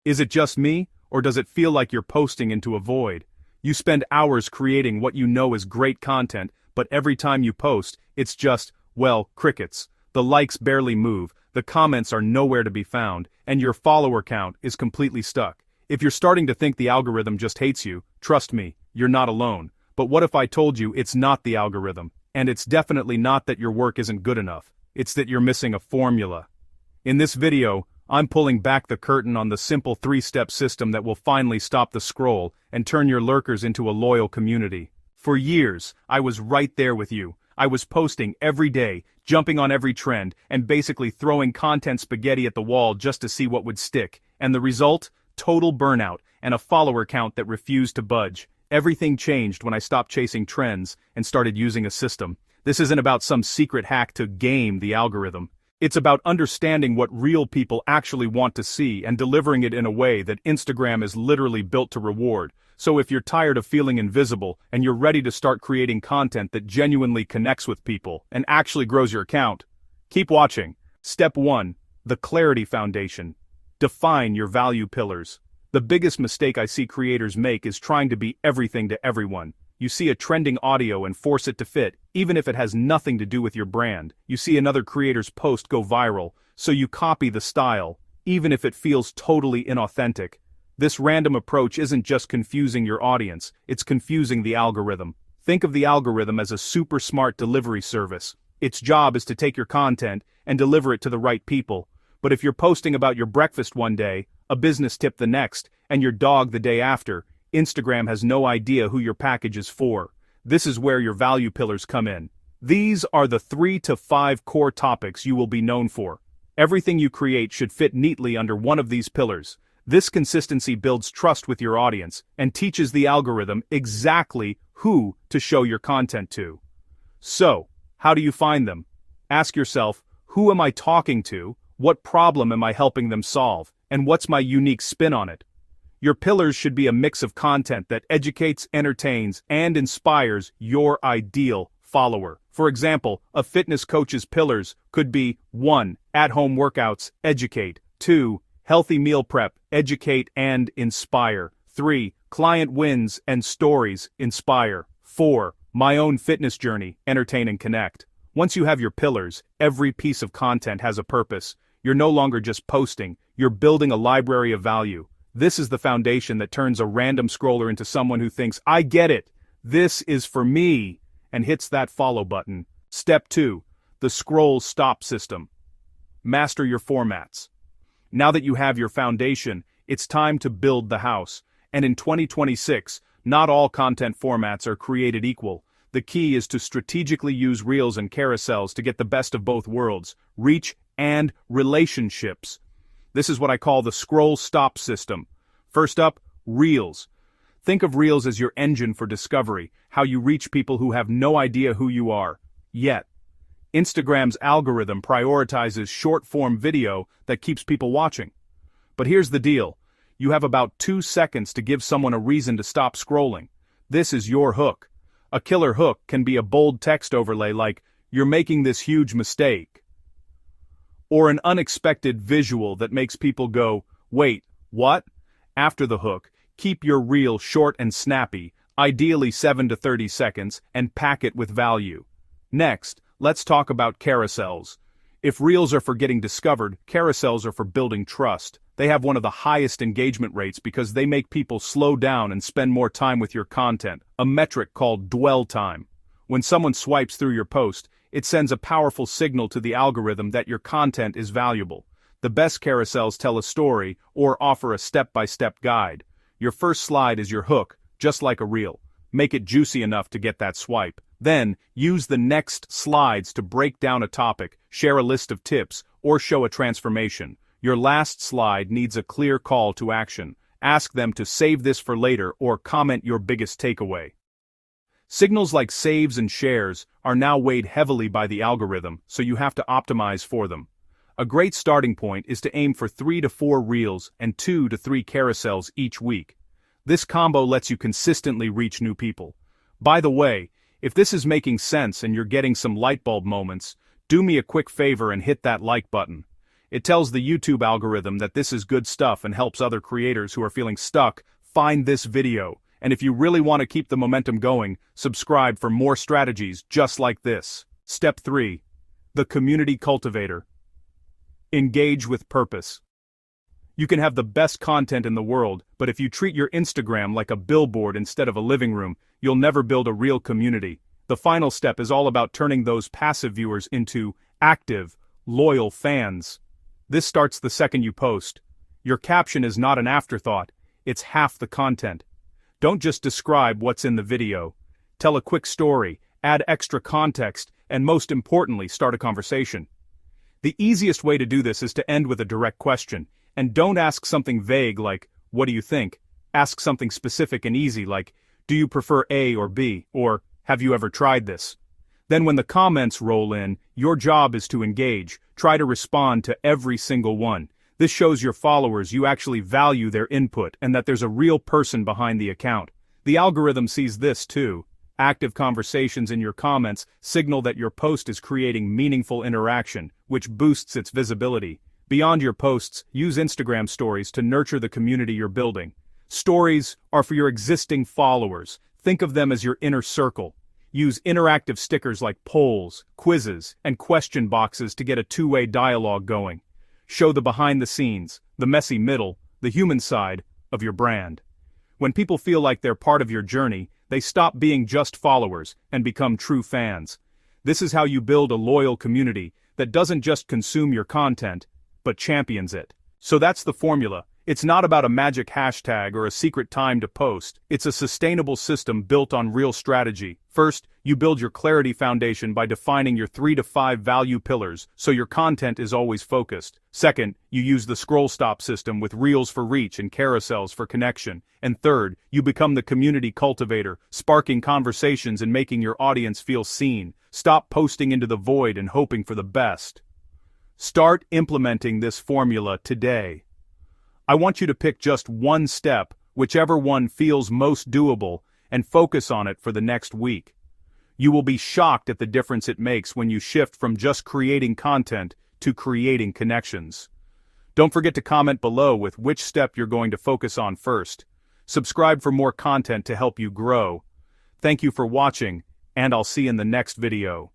Is it just me, or does it feel like you're posting into a void? You spend hours creating what you know is great content, but every time you post, it's just, well, crickets. The likes barely move, the comments are nowhere to be found, and your follower count is completely stuck. If you're starting to think the algorithm just hates you, trust me, you're not alone. But what if I told you it's not the algorithm, and it's definitely not that your work isn't good enough, it's that you're missing a formula. In this video, I'm pulling back the curtain on the simple 3-step system that will finally stop the scroll and turn your lurkers into a loyal community. For years, I was right there with you. I was posting every day, jumping on every trend, and basically throwing content spaghetti at the wall just to see what would stick. And the result? Total burnout, and a follower count that refused to budge. Everything changed when I stopped chasing trends and started using a system. This isn't about some secret hack to game the algorithm. It's about understanding what real people actually want to see and delivering it in a way that Instagram is literally built to reward. So if you're tired of feeling invisible and you're ready to start creating content that genuinely connects with people and actually grows your account, keep watching. Step 1. The Clarity Foundation. Define your value pillars. The biggest mistake I see creators make is trying to be everything to everyone. You see a trending audio and force it to fit, even if it has nothing to do with your brand. You see another creator's post go viral, so you copy the style, even if it feels totally inauthentic. This random approach isn't just confusing your audience, it's confusing the algorithm. Think of the algorithm as a super smart delivery service. Its job is to take your content and deliver it to the right people. But if you're posting about your breakfast one day, a business tip the next, and your dog the day after, Instagram has no idea who your package is for. This is where your value pillars come in. These are the 3 to 5 core topics you will be known for. Everything you create should fit neatly under one of these pillars. This consistency builds trust with your audience and teaches the algorithm exactly who to show your content to. So, how do you find them? Ask yourself, who am I talking to? What problem am I helping them solve? And what's my unique spin on it? Your pillars should be a mix of content that educates, entertains, and inspires your ideal follower. For example, a fitness coach's pillars could be 1. At-home workouts, educate. 2. Healthy meal prep, educate and inspire. 3. Client wins and stories, inspire. 4. My own fitness journey, entertain and connect. Once you have your pillars, every piece of content has a purpose. You're no longer just posting, you're building a library of value. This is the foundation that turns a random scroller into someone who thinks, I get it, this is for me, and hits that follow button. Step 2. The Scroll Stop System. Master your formats. Now that you have your foundation, it's time to build the house. And in 2026, not all content formats are created equal. The key is to strategically use reels and carousels to get the best of both worlds, reach and relationships. This is what I call the scroll stop system. First up, Reels. Think of Reels as your engine for discovery, how you reach people who have no idea who you are. Yet, Instagram's algorithm prioritizes short-form video that keeps people watching. But here's the deal. You have about 2 seconds to give someone a reason to stop scrolling. This is your hook. A killer hook can be a bold text overlay like, "You're making this huge mistake." Or an unexpected visual that makes people go, "Wait, what?" After the hook, keep your reel short and snappy, ideally 7 to 30 seconds, and pack it with value. Next, let's talk about carousels. If reels are for getting discovered, carousels are for building trust. They have one of the highest engagement rates because they make people slow down and spend more time with your content, a metric called dwell time. When someone swipes through your post, it sends a powerful signal to the algorithm that your content is valuable. The best carousels tell a story or offer a step-by-step guide. Your first slide is your hook, just like a reel. Make it juicy enough to get that swipe. Then, use the next slides to break down a topic, share a list of tips, or show a transformation. Your last slide needs a clear call to action. Ask them to save this for later or comment your biggest takeaway. Signals like saves and shares are now weighed heavily by the algorithm, so you have to optimize for them. A great starting point is to aim for 3 to 4 reels and 2 to 3 carousels each week. This combo lets you consistently reach new people. By the way, if this is making sense and you're getting some light bulb moments, do me a quick favor and hit that like button. It tells the YouTube algorithm that this is good stuff and helps other creators who are feeling stuck find this video. And if you really want to keep the momentum going, subscribe for more strategies just like this. Step 3. The community cultivator. Engage with purpose. You can have the best content in the world, but if you treat your Instagram like a billboard instead of a living room, you'll never build a real community. The final step is all about turning those passive viewers into active, loyal fans. This starts the second you post. Your caption is not an afterthought, it's half the content. Don't just describe what's in the video. Tell a quick story, add extra context, and most importantly, start a conversation. The easiest way to do this is to end with a direct question, and don't ask something vague like, "What do you think?" Ask something specific and easy like, "Do you prefer A or B?" or "Have you ever tried this?" Then when the comments roll in, your job is to engage. Try to respond to every single one. This shows your followers you actually value their input and that there's a real person behind the account. The algorithm sees this too. Active conversations in your comments signal that your post is creating meaningful interaction, which boosts its visibility. Beyond your posts, use Instagram stories to nurture the community you're building. Stories are for your existing followers. Think of them as your inner circle. Use interactive stickers like polls, quizzes, and question boxes to get a two-way dialogue going. Show the behind the scenes, the messy middle, the human side of your brand. When people feel like they're part of your journey, they stop being just followers and become true fans. This is how you build a loyal community that doesn't just consume your content, but champions it. So that's the formula. It's not about a magic hashtag or a secret time to post. It's a sustainable system built on real strategy. First, you build your clarity foundation by defining your 3 to 5 value pillars so your content is always focused. Second, you use the scroll stop system with reels for reach and carousels for connection. And third, you become the community cultivator, sparking conversations and making your audience feel seen. Stop posting into the void and hoping for the best. Start implementing this formula today. I want you to pick just one step, whichever one feels most doable, and focus on it for the next week. You will be shocked at the difference it makes when you shift from just creating content to creating connections. Don't forget to comment below with which step you're going to focus on first. Subscribe for more content to help you grow. Thank you for watching, and I'll see you in the next video.